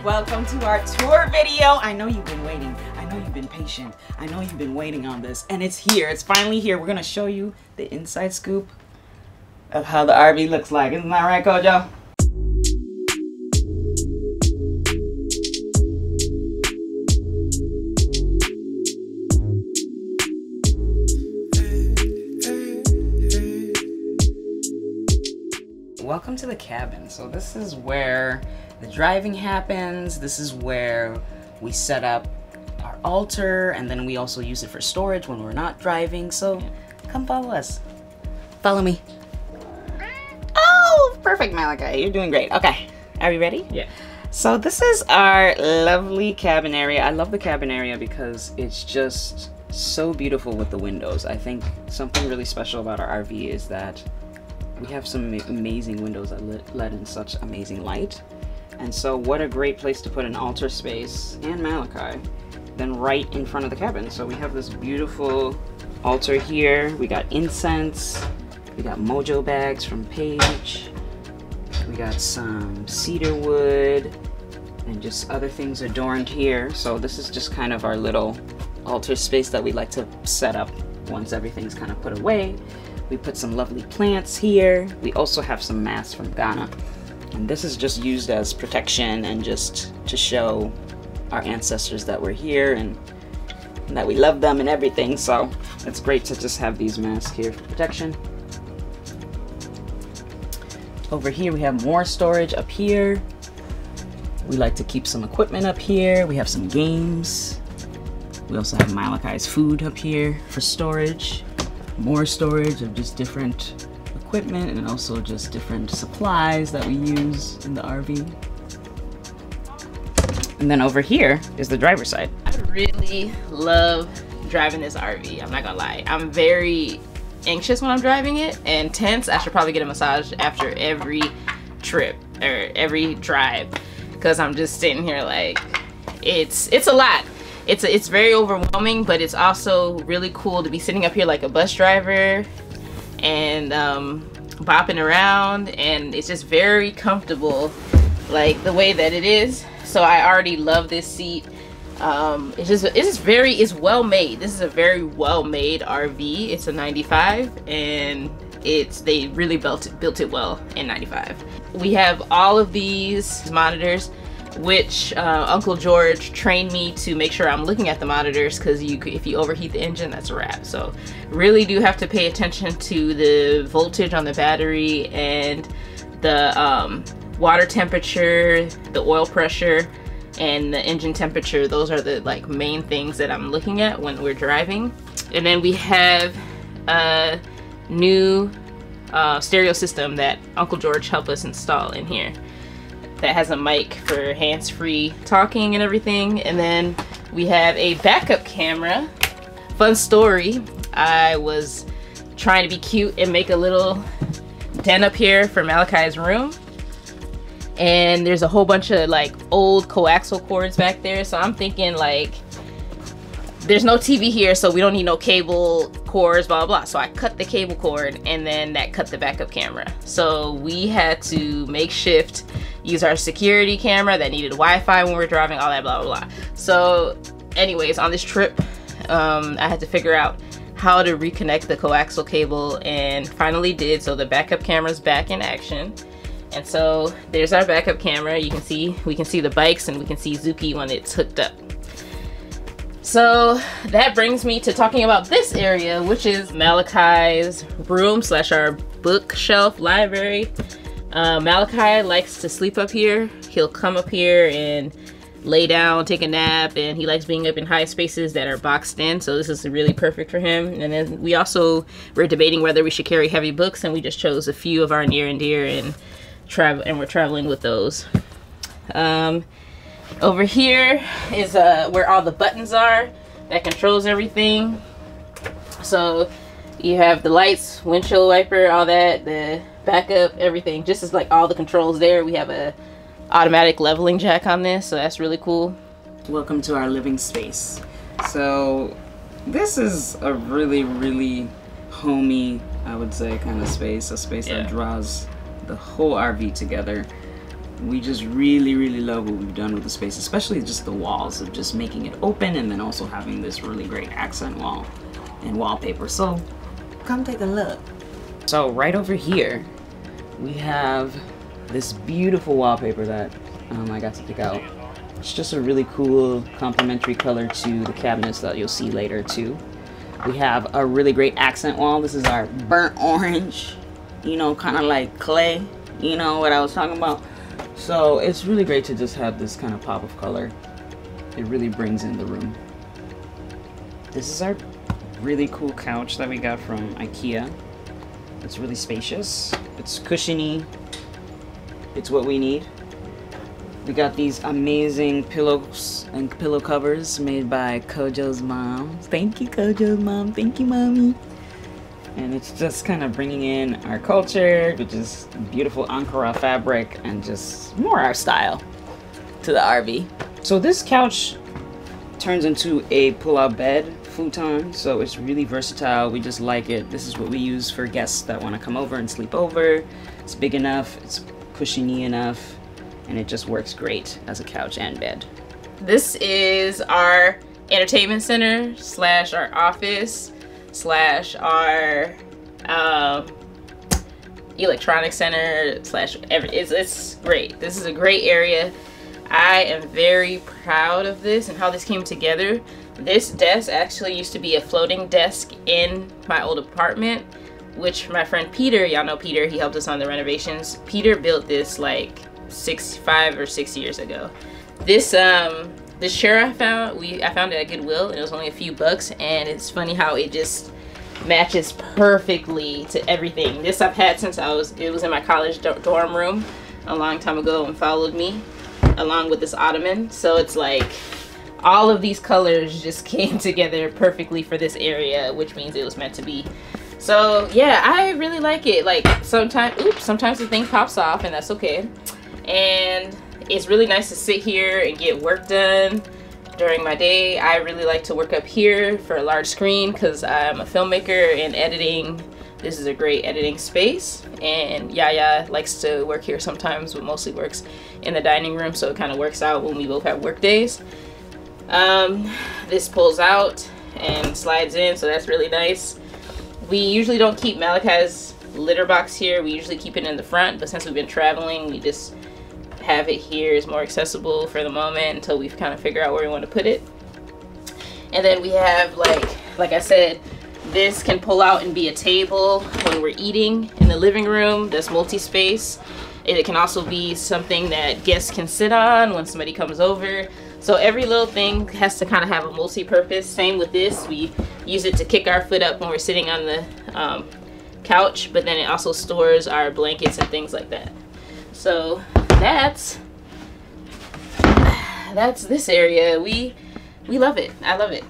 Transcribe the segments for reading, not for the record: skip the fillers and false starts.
welcome to our tour video. I know you've been waiting. I know you've been patient. I know you've been waiting on this, and it's here. It's finally here. We're gonna show you the inside scoop of how the RV looks like. Isn't that right, Kojo? Welcome to the cabin. So this is where the driving happens. This is where we set up our altar, and then we also use it for storage when we're not driving. So come follow us. Follow me. Oh, perfect, Malachi. You're doing great. Okay, are we ready? Yeah. So this is our lovely cabin area. I love the cabin area because it's just so beautiful with the windows. I think something really special about our RV is that we have some amazing windows that let in such amazing light. And so what a great place to put an altar space and Malachi than right in front of the cabin. So we have this beautiful altar here. We got incense. We got mojo bags from Paige. We got some cedar wood and just other things adorned here. So this is just kind of our little altar space that we like to set up once everything's kind of put away. We put some lovely plants here. We also have some masks from Ghana. And this is just used as protection and just to show our ancestors that we're here and that we love them and everything. So it's great to just have these masks here for protection. Over here we have more storage up here. We like to keep some equipment up here. We have some games. We also have Malachi's food up here for storage. More storage of just different equipment and also just different supplies that we use in the RV. And then over here is the driver's side. I really love driving this RV. I'm not gonna lie. I'm very anxious when I'm driving it and tense. I should probably get a massage after every trip or every drive because I'm just sitting here like it's a lot. It's very overwhelming, but it's also really cool to be sitting up here like a bus driver and bopping around, and it's just very comfortable like the way that it is. So I already love this seat. It's well made. This is a very well made RV. It's a 95 and they really built it well in 95. We have all of these monitors, which Uncle George trained me to make sure I'm looking at the monitors, because if you overheat the engine, that's a wrap. So really do have to pay attention to the voltage on the battery and the water temperature, the oil pressure, and the engine temperature. Those are the main things that I'm looking at when we're driving. And then we have a new stereo system that Uncle George helped us install in here that has a mic for hands-free talking and everything. And then we have a backup camera. Fun story, I was trying to be cute and make a little den up here for Malachi's room, and there's a whole bunch of old coaxial cords back there. So I'm thinking there's no TV here, so we don't need no cable cords, blah blah blah. So I cut the cable cord, and then that cut the backup camera. So we had to makeshift use our security camera that needed Wi-Fi when we were driving, all that blah blah blah. So anyways, on this trip I had to figure out how to reconnect the coaxial cable, and finally did. So the backup camera's back in action. And so there's our backup camera. We can see the bikes, and we can see Zuki when it's hooked up. So that brings me to talking about this area, which is Malachi's room / our bookshelf library. Malachi likes to sleep up here. He'll come up here and lay down, take a nap, and he likes being up in high spaces that are boxed in. So this is really perfect for him. And then we're debating whether we should carry heavy books, and we just chose a few of our near and dear and we're traveling with those. Over here is where all the buttons are that controls everything. So you have the lights, windshield wiper, all that, the backup, everything. Just as all the controls there. We have a automatic leveling jack on this, so that's really cool. Welcome to our living space. So this is a really homey, I would say, kind of space. A space that draws the whole RV together. We just really love what we've done with the space, especially just the walls of just making it open and then also having this really great accent wall and wallpaper. So come take a look. So right over here, we have this beautiful wallpaper that I got to pick out. It's just a really cool complementary color to the cabinets that you'll see later too. We have a really great accent wall. This is our burnt orange, you know, kind of like clay, you know what I was talking about. So it's really great to just have this kind of pop of color. It really brings in the room. This is our really cool couch that we got from IKEA. It's really spacious. It's cushiony. It's what we need. We got these amazing pillows and pillow covers made by Kojo's mom. Thank you, Kojo's mom. Thank you, mommy. And it's just kind of bringing in our culture, which is beautiful Ankara fabric and just more our style to the RV. So this couch turns into a pull-out bed futon, so it's really versatile. We just like it. This is what we use for guests that want to come over and sleep over. It's big enough, it's cushiony enough, and it just works great as a couch and bed. This is our entertainment center slash our office slash our electronic center slash it's great. This is a great area. I am very proud of this and how this came together. This desk actually used to be a floating desk in my old apartment, which my friend Peter, y'all know Peter, he helped us on the renovations. Peter built this like 5 or 6 years ago. This chair I found it at Goodwill, and it was only a few bucks, and it's funny how it just matches perfectly to everything. This I've had since it was in my college dorm room a long time ago and followed me, along with this ottoman. So it's like all of these colors just came together perfectly for this area, which means it was meant to be. So yeah, I really like it. Like sometimes the thing pops off, and that's okay. And it's really nice to sit here and get work done during my day. I really like to work up here for a large screen because I'm a filmmaker and editing. This is a great editing space, and Yaya likes to work here sometimes, but mostly works in the dining room, so it kind of works out when we both have work days. This pulls out and slides in, so that's really nice. We usually don't keep Malachi's litter box here. We usually keep it in the front, but since we've been traveling, we just have it here. It's more accessible for the moment until we kind of figure out where we want to put it. And then we have, like I said, this can pull out and be a table when we're eating in the living room. That's multi-space. It can also be something that guests can sit on when somebody comes over. So every little thing has to kind of have a multi-purpose. Same with this. We use it to kick our foot up when we're sitting on the couch, but then it also stores our blankets and things like that. So that's this area. We love it. I love it.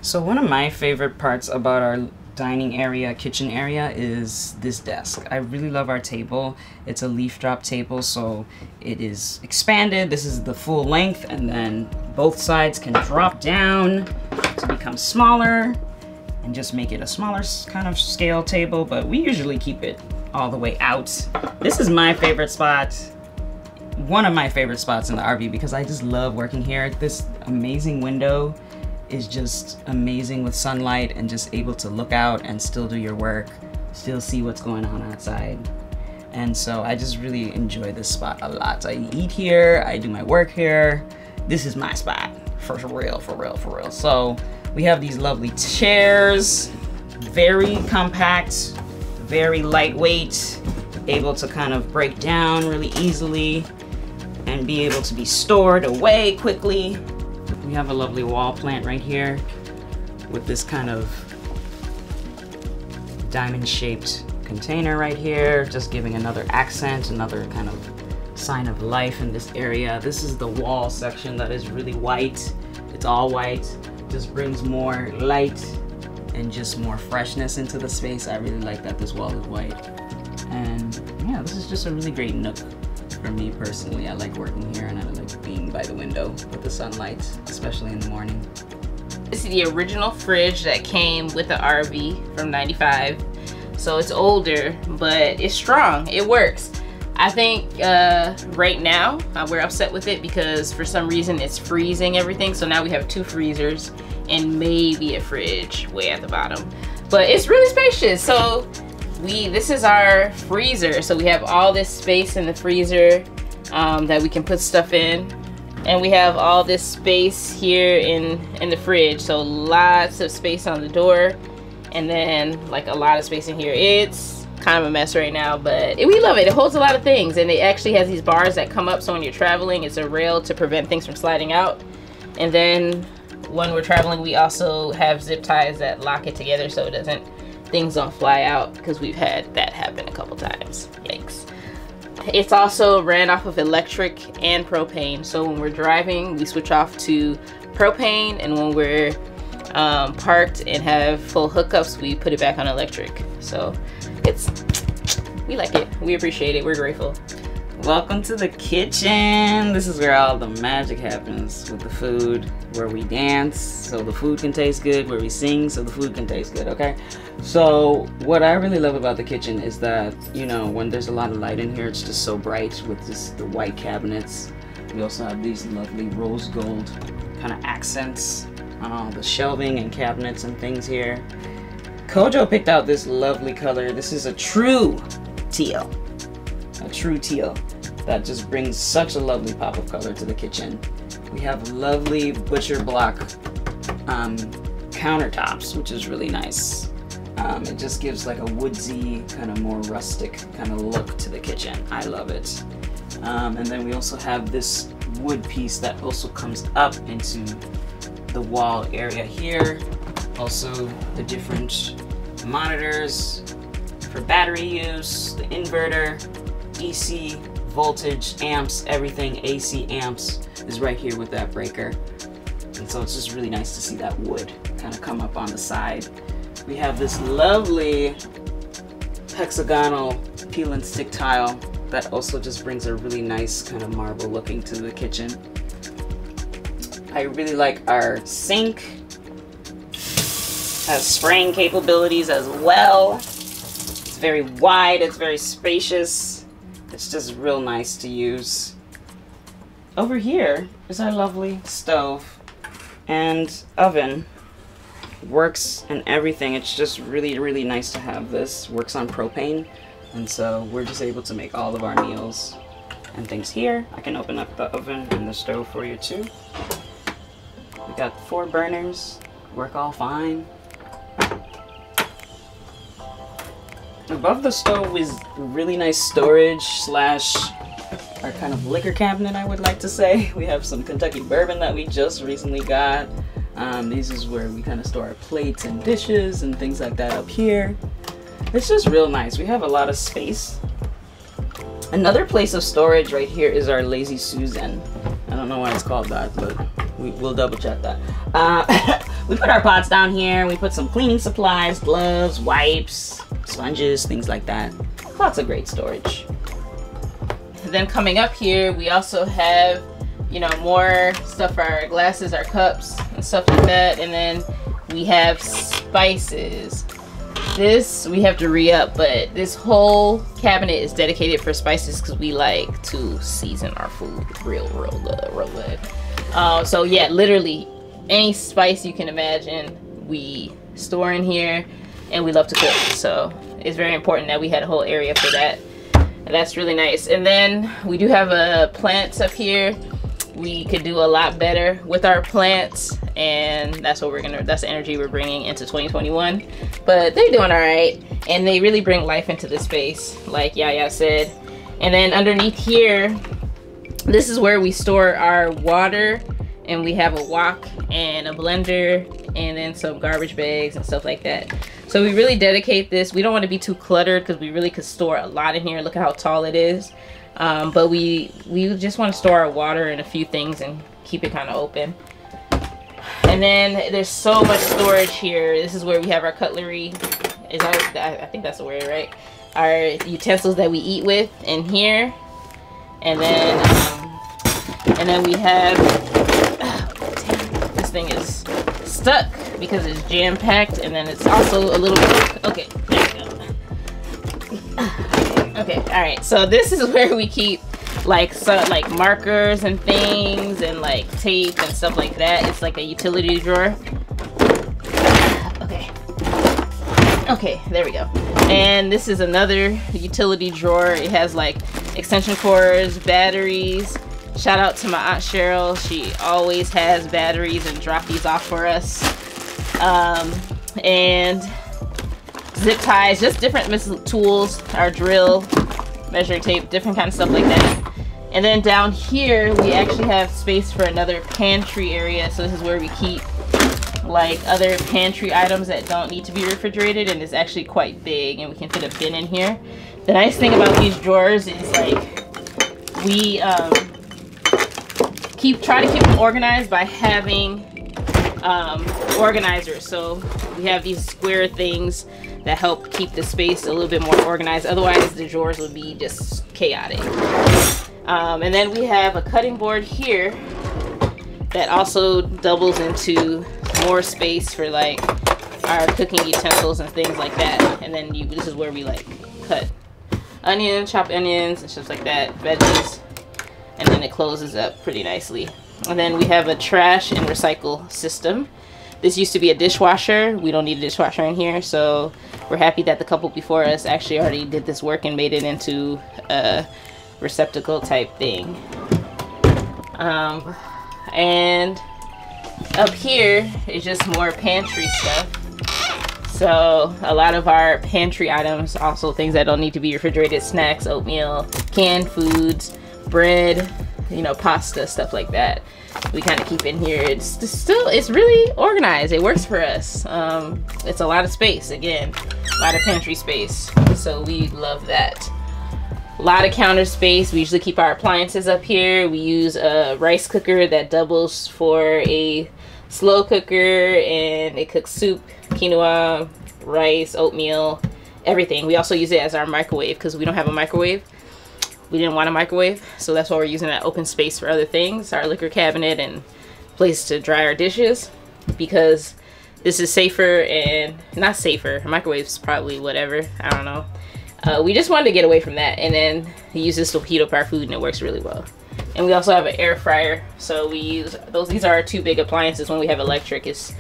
So one of my favorite parts about our dining area, kitchen area, is this desk. I really love our table. It's a leaf drop table, so it is expanded. This is the full length, and then both sides can drop down to become smaller and just make it a smaller kind of scale table, but we usually keep it all the way out. This is my favorite spot. One of my favorite spots in the RV because I just love working here. This amazing window is just amazing with sunlight and just able to look out and still do your work, still see what's going on outside. And so I just really enjoy this spot a lot. I eat here, I do my work here. This is my spot, for real, for real, for real. So we have these lovely chairs, very compact, very lightweight, able to kind of break down really easily and be able to be stored away quickly. We have a lovely wall plant right here with this kind of diamond-shaped container right here, just giving another accent, another kind of sign of life in this area. This is the wall section that is really white. It's all white, just brings more light and just more freshness into the space. I really like that this wall is white. And yeah, this is just a really great nook for me personally. I like working here and I like being by the window with the sunlight, especially in the morning. This is the original fridge that came with the RV from '95. So it's older, but it's strong. It works. I think right now we're upset with it because for some reason it's freezing everything. So now we have 2 freezers and maybe a fridge way at the bottom. But it's really spacious. So this is our freezer. So we have all this space in the freezer that we can put stuff in. And we have all this space here in the fridge. So lots of space on the door. And then like a lot of space in here. It's kind of a mess right now, but we love it. It holds a lot of things. And it actually has these bars that come up. So when you're traveling, it's a rail to prevent things from sliding out. And then when we're traveling, we also have zip ties that lock it together so things don't fly out, because we've had that happen a couple times. Yikes. It's also ran off of electric and propane. So when we're driving, we switch off to propane, and when we're parked and have full hookups, we put it back on electric. So we like it. We appreciate it. We're grateful. Welcome to the kitchen. This is where all the magic happens with the food, where we dance so the food can taste good, where we sing so the food can taste good, okay? So what I really love about the kitchen is that, you know, when there's a lot of light in here, it's just so bright with the white cabinets. We also have these lovely rose gold kind of accents on all the shelving and cabinets and things here. Kojo picked out this lovely color. This is a true teal. A true teal that just brings such a lovely pop of color to the kitchen. We have lovely butcher block countertops, which is really nice. It just gives like a woodsy, kind of more rustic kind of look to the kitchen. I love it. And then we also have this wood piece that also comes up into the wall area here. Also the different monitors for battery use, the inverter, DC, voltage, amps, everything, AC amps is right here with that breaker. And so it's just really nice to see that wood kind of come up on the side. We have this lovely hexagonal peel and stick tile that also just brings a really nice kind of marble looking to the kitchen. I really like our sink. Has spraying capabilities as well. It's very wide, it's very spacious. It's just real nice to use. Over here is our lovely stove and oven. Works and everything. It's just really, really nice to have this. Works on propane, and so we're just able to make all of our meals and things here. I can open up the oven and the stove for you too. We got 4 burners, work all fine. Above the stove is really nice storage slash our kind of liquor cabinet, I would like to say. We have some Kentucky bourbon that we just recently got. This is where we kind of store our plates and dishes and things like that up here. It's just real nice. We have a lot of space. Another place of storage right here is our Lazy Susan. I don't know why it's called that, but we'll double check that. We put our pots down here. We put some cleaning supplies, gloves, wipes, sponges, things like that. Lots of great storage. Then coming up here, we also have, you know, more stuff for our glasses, our cups, and stuff like that. And then we have spices. This we have to re-up, but this whole cabinet is dedicated for spices because we like to season our food real good. So yeah, literally any spice you can imagine we store in here, and we love to cook, so it's very important that we had a whole area for that. And that's really nice. And then we do have plants up here. We could do a lot better with our plants, and that's what that's the energy we're bringing into 2021. But they're doing all right, and they really bring life into the space, like Yaya said. And then underneath here, this is where we store our water, and we have a wok and a blender, and then some garbage bags and stuff like that. So we really dedicate this. We don't want to be too cluttered because we really could store a lot in here. Look at how tall it is. But we just want to store our water and a few things and keep it kind of open. And then there's so much storage here. This is where we have our cutlery. I think that's the word, right? Our utensils that we eat with in here. And then we have, this thing is stuck because it's jam-packed, and then it's also a little broke. Okay, there we go. Okay, all right. So this is where we keep like markers and things and like tape and stuff like that. It's like a utility drawer. Okay. Okay, there we go. And this is another utility drawer. It has like extension cords, batteries. Shout out to my Aunt Cheryl. She always has batteries and drop these off for us. And zip ties, just different tools, our drill, measuring tape, different kind of stuff like that. And then down here, we actually have space for another pantry area. So this is where we keep like other pantry items that don't need to be refrigerated, and it's actually quite big, and we can fit a bin in here. The nice thing about these drawers is like we try to keep them organized by having organizers. So we have these square things that help keep the space a little bit more organized. Otherwise the drawers would be just chaotic. And then we have a cutting board here that also doubles into more space for like our cooking utensils and things like that. And then this is where we like cut onions, chop onions and stuff like that, veggies. And then it closes up pretty nicely. And then we have a trash and recycle system. This used to be a dishwasher. We don't need a dishwasher in here, so we're happy that the couple before us actually already did this work and made it into a receptacle type thing. And up here is just more pantry stuff. So a lot of our pantry items, also things that don't need to be refrigerated, snacks, oatmeal, canned foods, bread, you know, pasta, stuff like that. We kind of keep in here. It's really organized. It works for us. It's a lot of space, again, a lot of pantry space. So we love that. A lot of counter space. We usually keep our appliances up here. We use a rice cooker that doubles for a slow cooker, and it cooks soup, quinoa, rice, oatmeal, everything. We also use it as our microwave because we don't have a microwave. We didn't want a microwave, so that's why we're using that open space for other things, our liquor cabinet and place to dry our dishes, because this is safer and not safer. A microwave's probably whatever, I don't know. We just wanted to get away from that, and then use this to heat up our food, and it works really well. And we also have an air fryer, so we use those. These are our two big appliances when we have electric. It's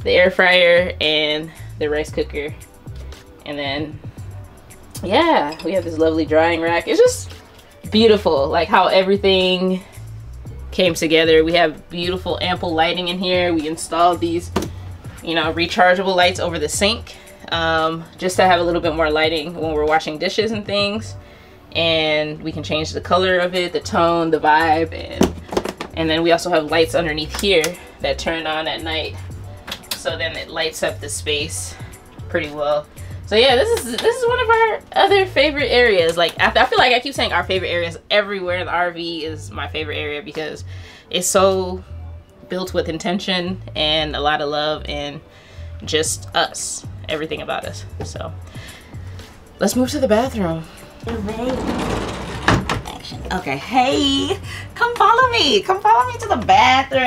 the air fryer and the rice cooker. And then, yeah, we have this lovely drying rack. It's just beautiful, like how everything came together. We have beautiful ample lighting in here. We installed these, you know, rechargeable lights over the sink, just to have a little bit more lighting when we're washing dishes and things. And we can change the color of it, the tone, the vibe, and then we also have lights underneath here that turn on at night, so then it lights up the space pretty well. So yeah, this is one of our other favorite areas. Like I feel like I keep saying our favorite areas. Everywhere in the RV is my favorite area because it's so built with intention and a lot of love and just us, everything about us. So let's move to the bathroom. Okay, hey, come follow me to the bathroom.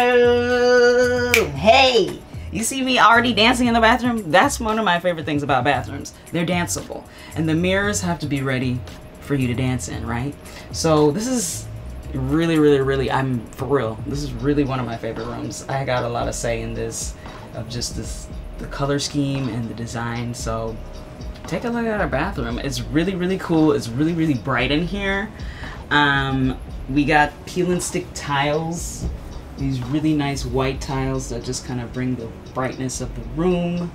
Hey, you see me already dancing in the bathroom? That's one of my favorite things about bathrooms. They're danceable, and the mirrors have to be ready for you to dance in, right? So this is really, I'm for real, this is really one of my favorite rooms. I got a lot of say in this, of just the color scheme and the design. So take a look at our bathroom. It's really cool. It's really bright in here. We got peel and stick tiles, these really nice white tiles that just kind of bring the brightness of the room.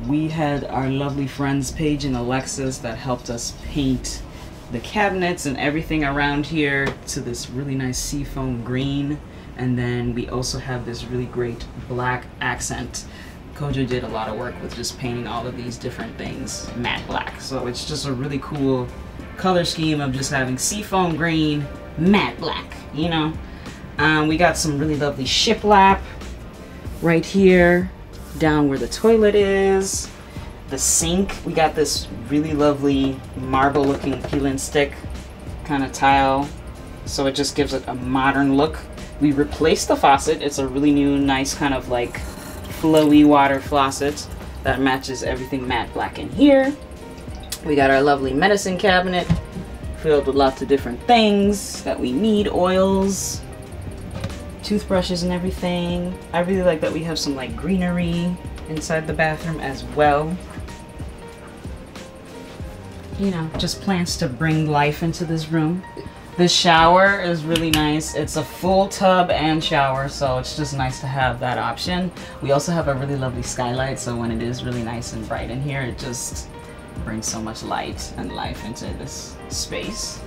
We had our lovely friends Paige and Alexis that helped us paint the cabinets and everything around here to this really nice seafoam green. And then we also have this really great black accent. Kojo did a lot of work with just painting all of these different things matte black. So it's just a really cool color scheme of just having seafoam green, matte black, you know. We got some really lovely shiplap right here, down where the toilet is. The sink, we got this really lovely marble looking peel and stick kind of tile. So it just gives it a modern look. We replaced the faucet. It's a really new, nice kind of like flowy water faucet that matches everything matte black in here. We got our lovely medicine cabinet filled with lots of different things that we need, oils, toothbrushes and everything. I really like that we have some like greenery inside the bathroom as well. You know, just plants to bring life into this room. The shower is really nice. It's a full tub and shower, so it's just nice to have that option. We also have a really lovely skylight, so when it is really nice and bright in here, it just brings so much light and life into this space.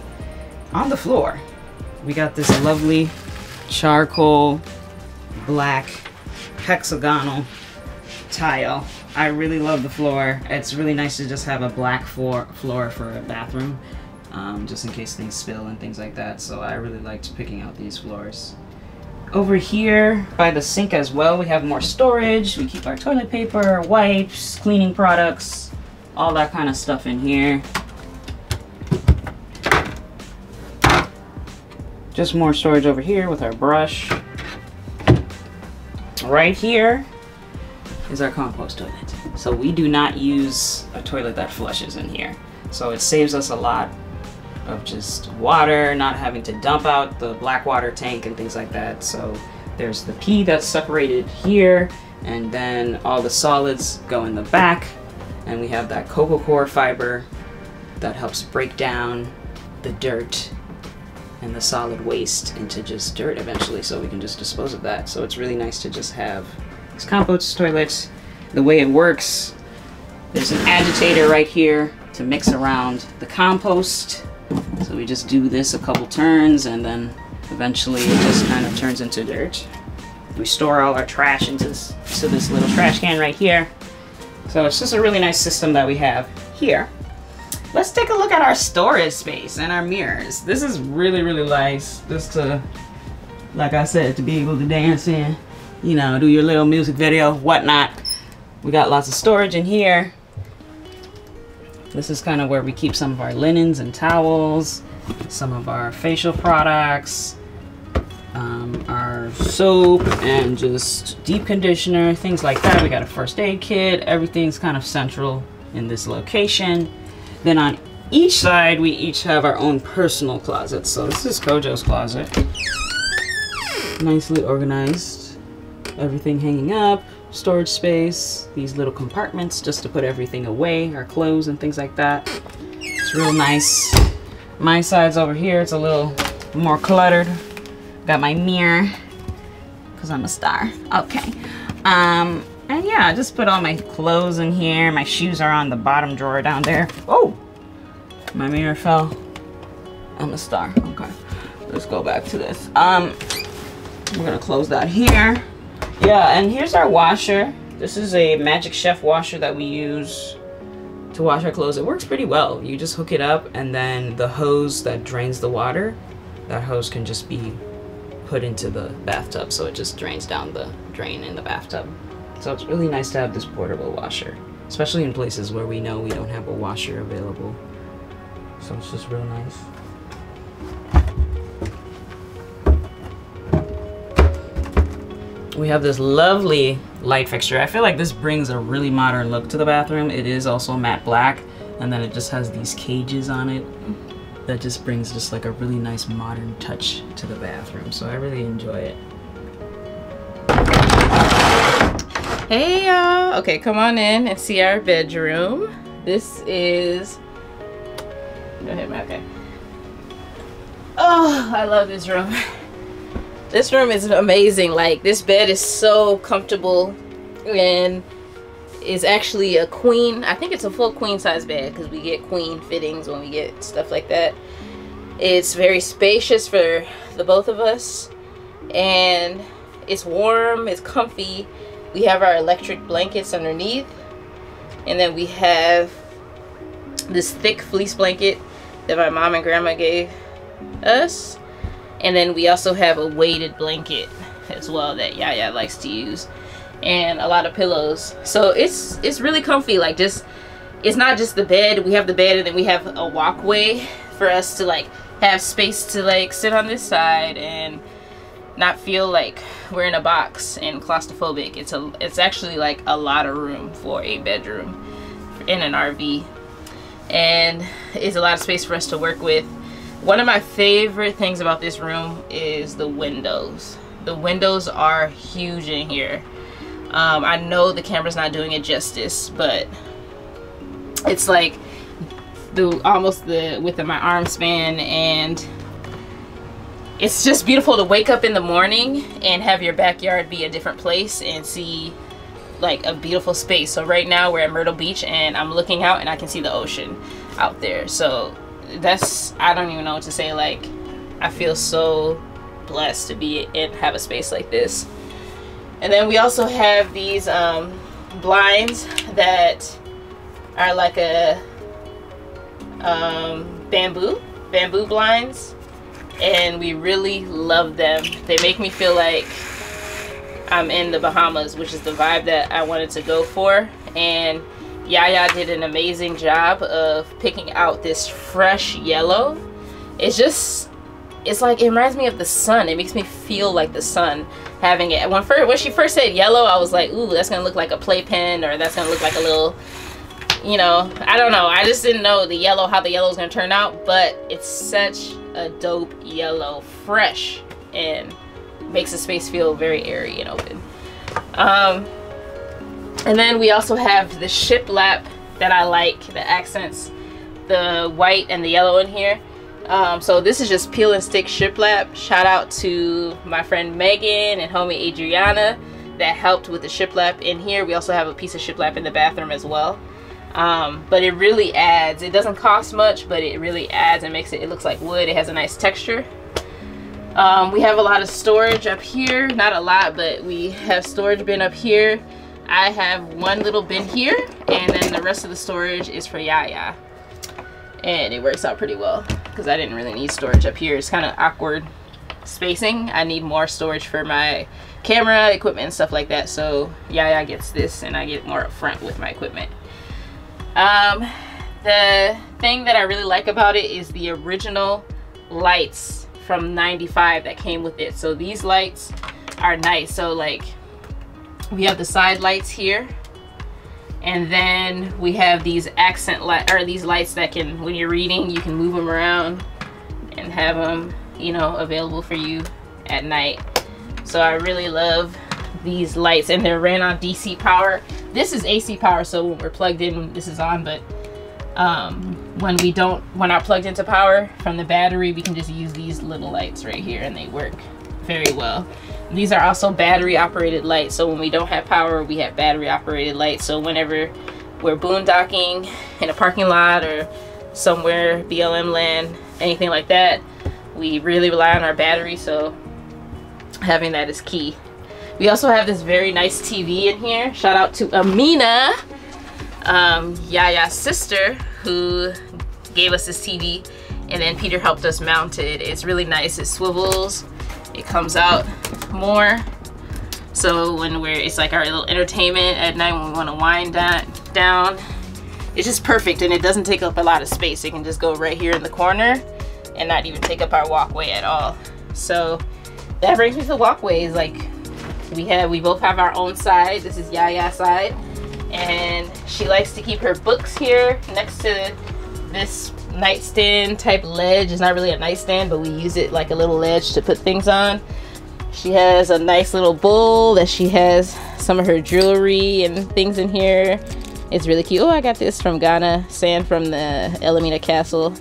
On the floor, we got this lovely charcoal black hexagonal tile. I really love the floor. It's really nice to just have a black floor for a bathroom, just in case things spill and things like that. So I really liked picking out these floors. Over here by the sink as well, we have more storage. We keep our toilet paper, wipes, cleaning products, all that kind of stuff in here. Just more storage over here with our brush. Right here is our compost toilet. So we do not use a toilet that flushes in here. So it saves us a lot of just water, not having to dump out the black water tank and things like that. So there's the pee that's separated here, and then all the solids go in the back. And we have that cocoa core fiber that helps break down the dirt and the solid waste into just dirt eventually, so we can just dispose of that. So it's really nice to just have this compost toilet. The way it works, there's an agitator right here to mix around the compost. So we just do this a couple turns, and then eventually it just kind of turns into dirt. We store all our trash into this little trash can right here. So it's just a really nice system that we have here. Let's take a look at our storage space and our mirrors. This is really, really nice, just to, like I said, to be able to dance in, you know, do your little music video, whatnot. We got lots of storage in here. This is kind of where we keep some of our linens and towels, some of our facial products, our soap and just deep conditioner, things like that. We got a first aid kit. Everything's kind of central in this location. Then on each side, we each have our own personal closets. So this is Kojo's closet. Nicely organized. Everything hanging up, storage space, these little compartments just to put everything away, our clothes and things like that. It's real nice. My side's over here, it's a little more cluttered. Got my mirror, because I'm a star. Okay. And yeah, I just put all my clothes in here. My shoes are on the bottom drawer down there. Oh, my mirror fell. I'm a star. Okay, let's go back to this. We're gonna close that here. Yeah, and here's our washer. This is a Magic Chef washer that we use to wash our clothes. It works pretty well. You just hook it up, and then the hose that drains the water, that hose can just be put into the bathtub, so it just drains down the drain in the bathtub. So it's really nice to have this portable washer, especially in places where we know we don't have a washer available. So it's just real nice. We have this lovely light fixture. I feel like this brings a really modern look to the bathroom. It is also matte black, and then it just has these cages on it that just brings just like a really nice modern touch to the bathroom. So I really enjoy it. Hey y'all. Okay, come on in and see our bedroom. This is... Go ahead, Malachi. Oh, I love this room. This room is amazing. Like, this bed is so comfortable, and is actually a queen. I think it's a full queen size bed, because we get queen fittings when we get stuff like that. It's very spacious for the both of us, and it's warm, it's comfy. We have our electric blankets underneath, and then we have this thick fleece blanket that my mom and grandma gave us. And then we also have a weighted blanket as well that Yaya likes to use, and a lot of pillows. So it's really comfy. Like, just, it's not just the bed. We have the bed, and then we have a walkway for us to like have space to like sit on this side and not feel like we're in a box and claustrophobic. It's actually like a lot of room for a bedroom in an RV. and it's a lot of space for us to work with. One of my favorite things about this room is the windows. The windows are huge in here. I know the camera's not doing it justice, but it's like almost the width of my arm span, and it's just beautiful to wake up in the morning and have your backyard be a different place and see like a beautiful space. So right now we're at Myrtle Beach and I'm looking out and I can see the ocean out there. So that's, I don't even know what to say. Like, I feel so blessed to be and have a space like this. And then we also have these blinds that are like a bamboo blinds, and we really love them. They make me feel like I'm in the Bahamas, which is the vibe that I wanted to go for. And Yaya did an amazing job of picking out this fresh yellow. It's like, it reminds me of the sun. It makes me feel like the sun having it. When she first said yellow, I was like, ooh, that's gonna look like a playpen, or that's gonna look like a little, you know, I don't know. I just didn't know how the yellow was gonna turn out, but it's such a dope yellow, fresh, and makes the space feel very airy and open. And then we also have the shiplap that I like, that accents the white and the yellow in here. So this is just peel and stick shiplap. Shout out to my friend Megan and homie Adriana that helped with the shiplap in here. We also have a piece of shiplap in the bathroom as well. But it really adds, it doesn't cost much, but it really adds and makes it looks like wood. It has a nice texture. We have a lot of storage up here. Not a lot, but we have storage bin up here. I have one little bin here, and then the rest of the storage is for Yaya. And it works out pretty well because I didn't really need storage up here. It's kind of awkward spacing. I need more storage for my camera equipment and stuff like that. So Yaya gets this and I get more up front with my equipment. The thing that I really like about it is the original lights from '95 that came with it. So these lights are nice. So like, we have the side lights here, and then we have these accent light, or these lights that can, when you're reading, you can move them around and have them, you know, available for you at night. So I really love these lights, and they're ran on DC power. This is AC power, so when we're plugged in, this is on, but when we're not plugged into power from the battery, we can just use these little lights right here, and they work very well. These are also battery operated lights, so when we don't have power, we have battery operated lights. So whenever we're boondocking in a parking lot or somewhere, BLM land, anything like that, we really rely on our battery, so having that is key. We also have this very nice TV in here. Shout out to Amina, Yaya's sister, who gave us this TV, and then Peter helped us mount it. It's really nice. It swivels. It comes out more. So when it's like our little entertainment at night when we want to wind down. It's just perfect, and it doesn't take up a lot of space. It can just go right here in the corner and not even take up our walkway at all. So that brings me to Walkways. Like, we both have our own side. This is Yaya's side, and she likes to keep her books here next to this nightstand type ledge. It's not really a nightstand, but we use it like a little ledge to put things on. She has a nice little bowl that she has some of her jewelry and things in here. It's really cute. Oh, I got this from Ghana, sand from the Elamina Castle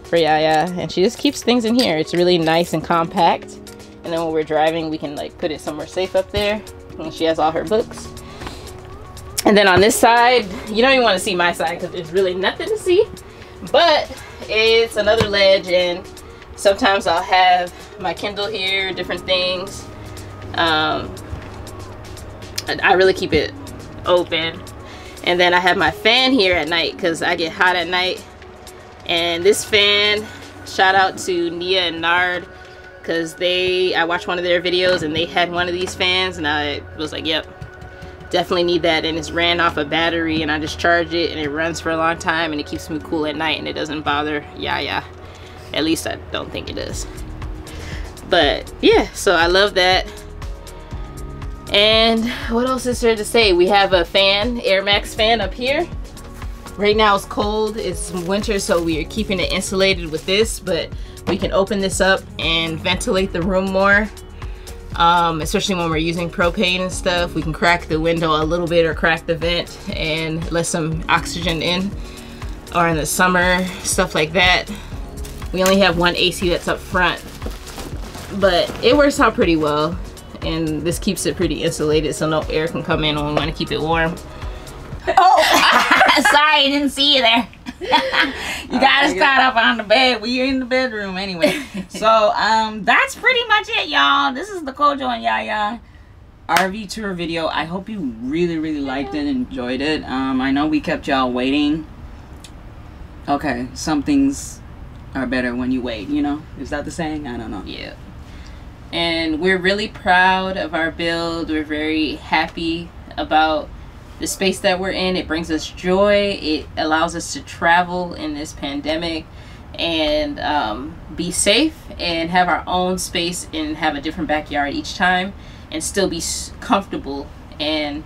for Yaya, and she just keeps things in here. It's really nice and compact, and then when we're driving, we can like put it somewhere safe up there. And she has all her books. And then on this side, you don't even want to see my side because there's really nothing to see, but it's another ledge, and sometimes I'll have my Kindle here, different things. I really keep it open. And then I have my fan here at night because I get hot at night. And this fan, shout out to Nia and Nard, because I watched one of their videos and they had one of these fans, and I was like, yep, definitely need that. And it's ran off a battery, and I just charge it, and it runs for a long time, and it keeps me cool at night, and it doesn't bother Yaya. At least I don't think it does. But yeah, so I love that. And what else is there to say? We have a fan, Air Max fan up here. Right now it's cold, it's winter, so we are keeping it insulated with this, but we can open this up and ventilate the room more. Especially when we're using propane and stuff. We can crack the window a little bit or crack the vent and let some oxygen in. Or in the summer, stuff like that. We only have one AC that's up front, but it works out pretty well. And this keeps it pretty insulated so no air can come in when we want to keep it warm. Oh, sorry, I didn't see you there. You got us caught up on the bed. We're in the bedroom anyway. So that's pretty much it, y'all. This is the Kojo and Yaya RV tour video. I hope you really liked it and enjoyed it. I know we kept y'all waiting. Okay, some things are better when you wait, you know? Is that the saying? I don't know. Yeah. And we're really proud of our build. We're very happy about the space that we're in. It brings us joy. It allows us to travel in this pandemic and be safe and have our own space and have a different backyard each time and still be comfortable. And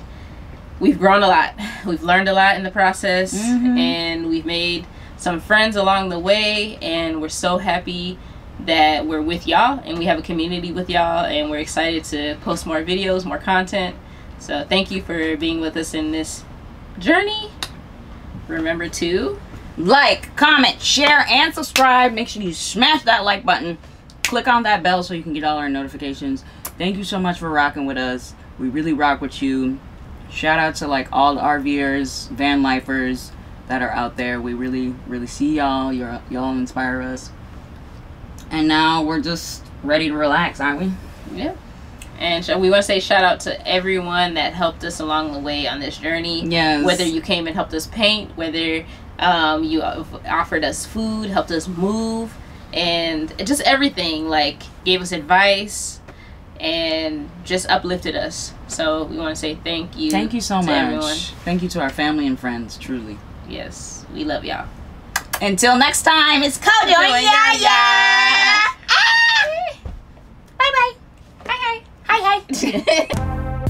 we've grown a lot. We've learned a lot in the process, and we've made some friends along the way, and we're so happy that we're with y'all and we have a community with y'all, and we're excited to post more videos, more content. So thank you for being with us in this journey. Remember to like, comment, share, and subscribe. Make sure you smash that like button. Click on that bell so you can get all our notifications. Thank you so much for rocking with us. We really rock with you. Shout out to like all the RVers, van lifers that are out there. We really see y'all. Y'all inspire us. And now we're just ready to relax, aren't we? Yeah. And so we want to say shout out to everyone that helped us along the way on this journey. Yes. Whether you came and helped us paint, whether you offered us food, helped us move, and just everything, like gave us advice and just uplifted us. So we want to say thank you. Thank you so much. Everyone. Thank you to our family and friends, truly. Yes, we love y'all. Until next time, it's Kojo and Yaya. Bye bye. Hi.